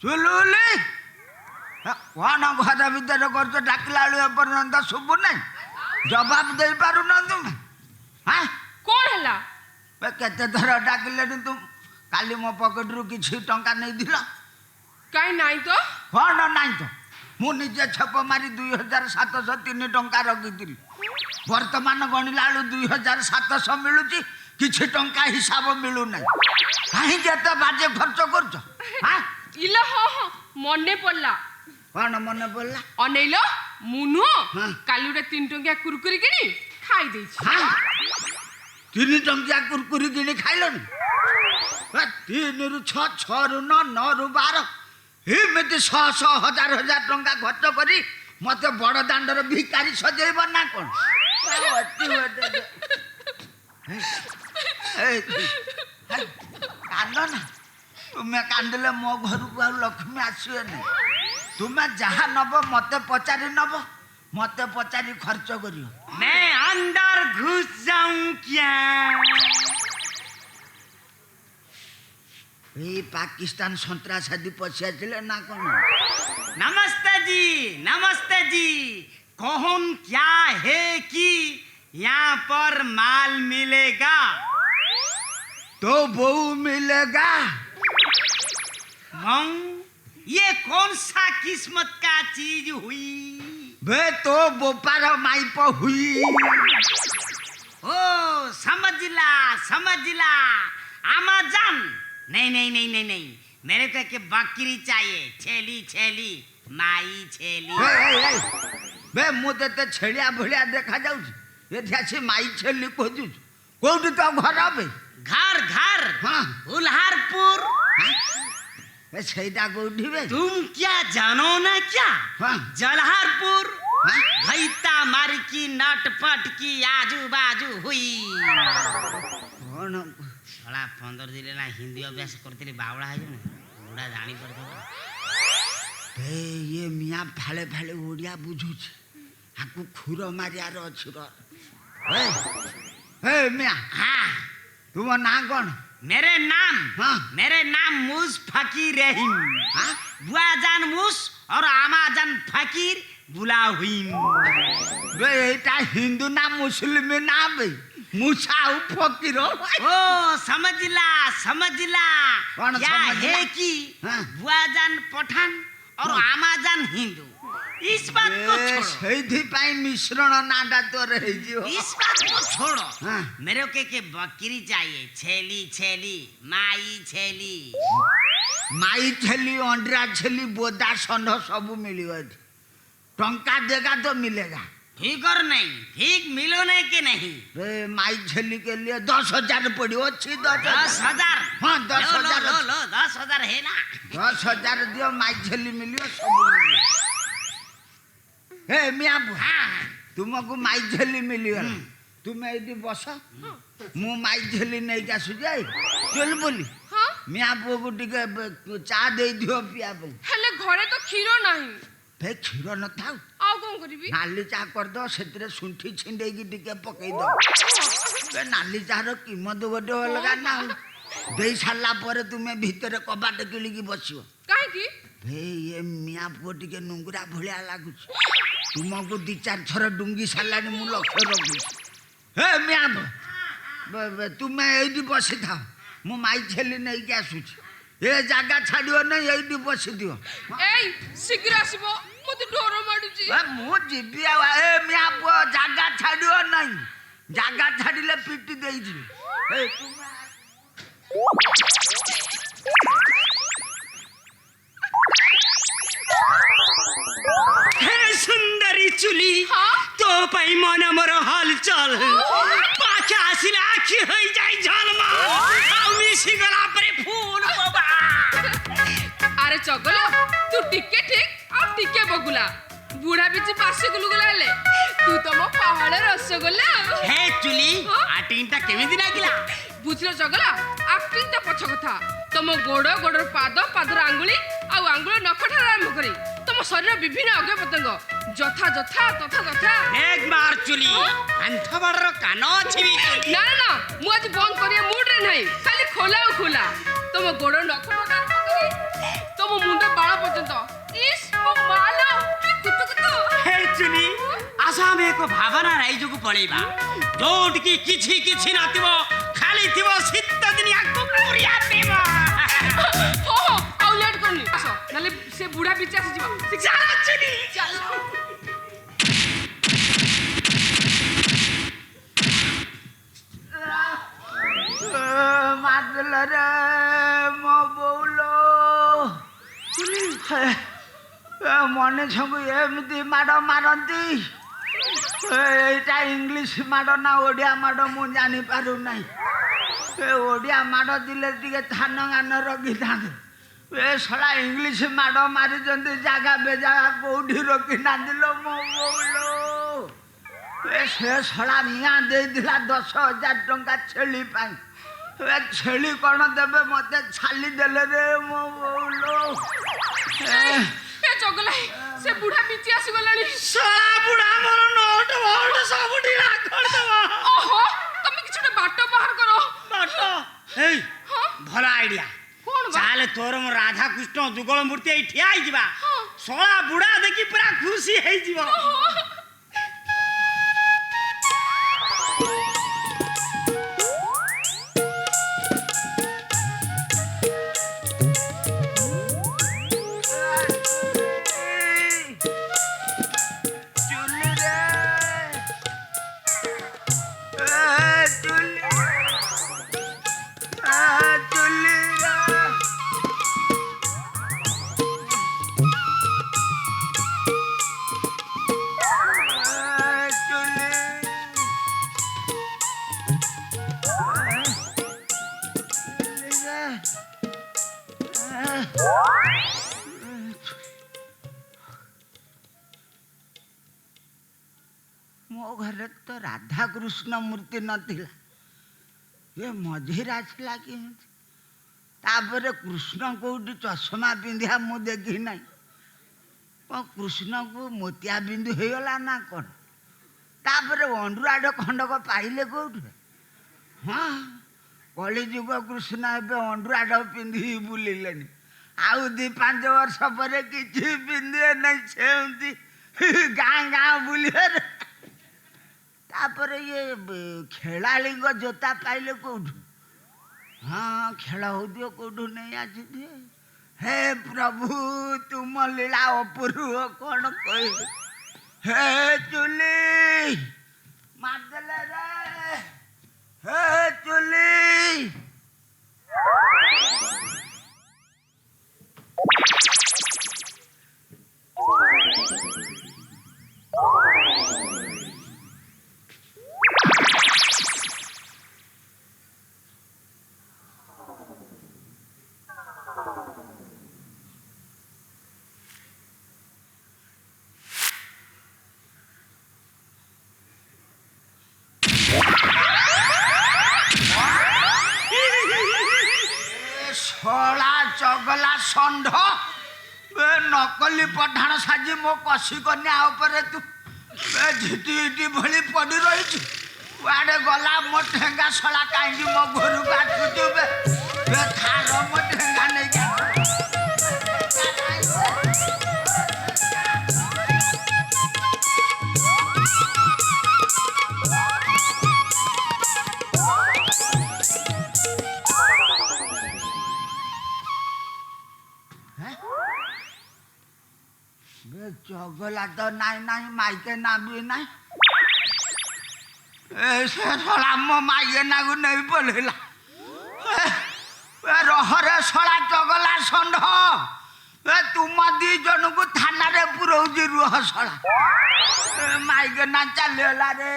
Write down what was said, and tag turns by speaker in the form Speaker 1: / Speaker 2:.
Speaker 1: चुलुली कौन घर भितर कर डाकिला पर्यंत शुभु ना जवाब दे पार तुम हाँ
Speaker 2: कौन है
Speaker 1: केते थर डाकिले तुम काली मो पकेट रु किसी टंका नहीं दिल
Speaker 2: कहीं नहीं तो
Speaker 1: कौन नहीं तो मु निजे छप मारी 2703 टंका रखी वर्तमान गणिला 2700 मिलू किसी टंका हिसाब मिलू ना कहीं जेते बाजे खर्च कर
Speaker 2: इला हाँ हाँ मने पड़ला
Speaker 1: कौन मन पड़ला
Speaker 2: अनेलो मुनु काली उडे 3 टंकिया कुरकुरी किनी खाई दे
Speaker 1: 3 टंकिया कुरकुरी किनी खाइलन 3 रु 6 6 रु 9 9 रु 12 एमती 100 हजार हजार टंका खर्च करी मते बड़ दांडर भिकारी सजेब ना कौन कांद ना तुम्हें कांदले मो घर को लक्ष्मी आसवे नहीं तुम्हें जहाँ नब मते पचारि नब मते पचारि खर्च करियो
Speaker 3: मैं अंदर घुस जाऊं क्या
Speaker 1: ये पाकिस्तान सन्त्रासवादी पशिया चले ना कौन
Speaker 3: नमस्ते जी कौन क्या है कि यहाँ पर माल मिलेगा
Speaker 1: तो बहू मिलेगा
Speaker 3: ये कौन सा किस्मत का चीज हुई
Speaker 1: बे तो बोपार माइप हुई
Speaker 3: ओ समझला अमाजन नहीं मेरे को के बकरी चाहिए छेली माई छेली
Speaker 1: बे मु ते छेलिया भलिया देखा जाऊ ये ध्यासी माई छेली खोजु कोठी तो घर बे
Speaker 3: घर हाँ उल्हारपुर
Speaker 1: बे छैदा कोठी बे
Speaker 3: तुम क्या जानो ना क्या
Speaker 1: हाँ
Speaker 3: जलहारपुर भैता मार की नटपट की आजू बाजू हुई
Speaker 1: कौन
Speaker 3: थोड़ा 15 दिन ना हिंदी अभ्यास करते बावड़ा है बुढ़ा जानी पड़ता
Speaker 1: बे ये मियाँ फाले फाले ओडिया बुझुछ आकु खुर मारियार अछि र ए मियाँ
Speaker 3: हाँ
Speaker 1: तुम ना कौन
Speaker 3: मेरे
Speaker 1: हाँ
Speaker 3: नाम मूस फकीर रहीम हाँ बुआजान मूस और आमाजान फकीर बुला हुई
Speaker 1: बे एटा हिंदू ना मुस्लिम ना बे मूसा फकीर
Speaker 3: ओ समझला
Speaker 1: कौन
Speaker 3: क्या
Speaker 1: समझला?
Speaker 3: है कि
Speaker 1: हाँ।
Speaker 3: बुआजान पठान और आमाजान हिंदू इस बात को छोड़ो
Speaker 1: सही पाई मिश्रण नाडा तो रही जो
Speaker 3: इस बात को छोड़ो
Speaker 1: हाँ।
Speaker 3: मेरे को के बकरी चाहिए छेली माई छेली
Speaker 1: अंडा छेली बोदा षंढ सब मिलियो टंका देगा तो मिलेगा
Speaker 3: ठीक और नहीं ठीक मिलो नहीं कि नहीं
Speaker 1: माई छेली के लिए 10,000 पड़ी अच्छी
Speaker 3: 10,000
Speaker 1: हाँ 10,000
Speaker 3: लो 10,000 है ना
Speaker 1: 10,000 दियो माई छेली मिलियो सब मिलियो हे मियाँ तुमको माई छेली मिलियो तुम्हें यदि बस मु माई छेली नहीं जा सुजाई चल बोली
Speaker 2: हाँ
Speaker 1: मियाँ पुओ को टिके चा दे दियो पिया पे
Speaker 2: हेले घरे तो क्षीर नहीं
Speaker 1: फे क्षीर न था
Speaker 2: आउ कोन करबी
Speaker 1: नाली चा कर दो सेतरे सुंठी छिंडे की टिके पकई दो बे नाली चा रो कीमत गोटे अलगा ना दे साला पर तुम्हें भीतर कबाट किली की बसियो
Speaker 2: काहे की
Speaker 1: भे ये मियाँ पुओ टिके नुंगरा भलिया लागु तुमको 2-4 थर डुंगी सालानी मु लक्ष्य रखु हे मियाँ तुम्हें यही बसी था मु माई छेली नहीं के आसुची ए जागा छाड़ियो नहीं यही बसी दियो
Speaker 2: एई शीघ्र आसीबो मते डर माडुची
Speaker 1: मु जीबी ए मियाँ पुओ जागा छाड़ियो नहीं जागा छाड़िले पिटी देई जी ए
Speaker 3: हे सुंदरी चुली
Speaker 2: हाँ?
Speaker 3: तो पाई मन मोर हलचल पाखे आसिला आखि होई जाई झलमा आउ मिसी गला परे फूल बाबा
Speaker 2: अरे चगला तू टिके ठीक और टिके बगुला बुढ़ा बिची पासे गुलगुला ले तू तो मो पहाड़ रसगोल्ला
Speaker 3: हे चुली
Speaker 2: हाँ?
Speaker 3: आटिंटा केमिति लागिला
Speaker 2: बुझलो चगला एक्टिंग ता पछ कथा तुम गोड़ पाद पादर आंगुली आ आंगुल नखठार आरंभ करी तुम शरीर विभिन्न अंग प्रत्यंग যথা যথা তথা তথা
Speaker 3: এক মার চুলি আন্থবাড়র কান আছে
Speaker 2: না না না মু আজ বন্ধ করিয়া মুড রে নাই খালি খোলা ও খোলা তোম গোড় নখ নখ তোম মুন্ড
Speaker 3: आमे एक भावना राइज को पळेबा जोटकी किछि किछि नथिबो खाली थिबो शीत दिनिया कुकुरिया पेबा
Speaker 2: हो आउ लेट करनी आसो नले से बुढ़ा पीछे आसी जीवा
Speaker 3: चला चली
Speaker 2: चलो
Speaker 1: मारल रे मो बोलो मनुष्य एमती माड़ मारती यहाँ इंग्लीश माड़ ना ओडिया माड़ मु जानी पारू ना ओडिया माड़ दिले टिके थान गान रखी था सला इंग्लीश माड़ मारी जगह बेजागा कौटी रखी ना दिल मो बोलो से सला निया दे दिला 10,000 टंका छेली पाई छेली कौन देवे मत छाली देले रे मो बोलो
Speaker 2: ए जगलाई से बुढ़ा पीछे आसी गलानी
Speaker 3: सला बुढ़ा मोर नोट वोट सब ढीला कर देबा
Speaker 2: ओहो तुम किछुटे बाटो बाहर करो
Speaker 3: बाटो एई भला आइडिया
Speaker 2: कोन बा
Speaker 3: चाले तोर म राधा कृष्ण जुगल मूर्ति एई ठिया आइ जिबा सला बुढ़ा देखि पूरा खुशी हेइ जिबो
Speaker 1: मो घर तो राधा कृष्ण मूर्ति नथिला ये मझिर आसला कि तापर कृष्ण कोठी चश्मा पिंधिया मु देखी ना कृष्ण को मोतिया बिंदु हो गला ना कौन तापर अंडुराड खंडक पाइले कौट हाँ कलिजुग कृष्ण एवं अंडुराड पिंधि बुलिले आउ 2-5 वर्ष पर किसी पिंधे नहीं सेमती गाँ गाँ बुलिए तापर ये खेलाड़ी जोता पाइले कौटू हाँ खेल हो दियो कौटू नहीं आसी हे प्रभु तुम लीला अपूर्व कौन कह हे चुली मारदेले रे हे चुली चगला षंढ नकली पठाण साजी मो कसी कन्या उपरे तू झिटी इटी भली पड़ी रही कुआडे गला मो ठेंगा सला कहीं मो घर काटुचु थार मो ठेंगा नहीं चगला तो नाई नाई माइके ना भी नाई ऐसे सला मो माइके ना को नहीं बोलेला रहरे सला चगला षंढ तुम 2 जन को थाना रे पुरौजी रुह सला माइके ना चलेला रे